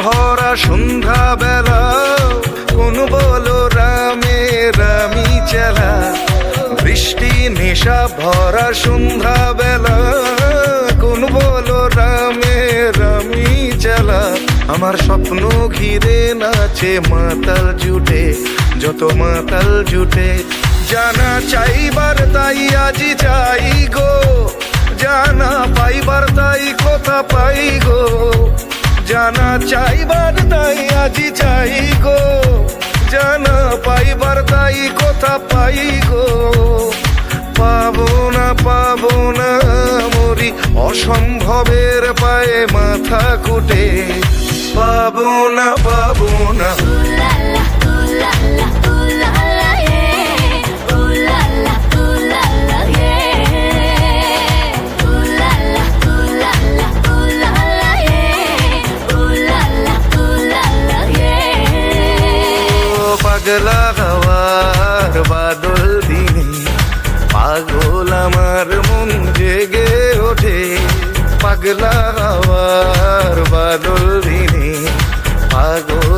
ভরা সন্ধ্যা বেলা, কোন বলো রামে রামি চেলা। বৃষ্টি নেশা ভরা সন্ধ্যা বেলা, কোন বলো রামে রামি চেলা। আমার স্বপ্ন ঘিরে নাচে মাতাল জুটে, যত মাতাল জুটে। জানা চাইবার তাই আজি চাই গো, জানা পাইবার তাই কথা পাই গো। জানা চাইবার তাই আজি চাই গো, জানা পাইবার তাই কথা পাই গো। পাবো না মরি অসম্ভবের পায়ে মাথা কুটে। পাবো না পাগলা হওয়ার বাদল দিনে, পাগল আমার মন জেগে ওঠে। পাগলা হওয়ার বাদল দিনে, পাগল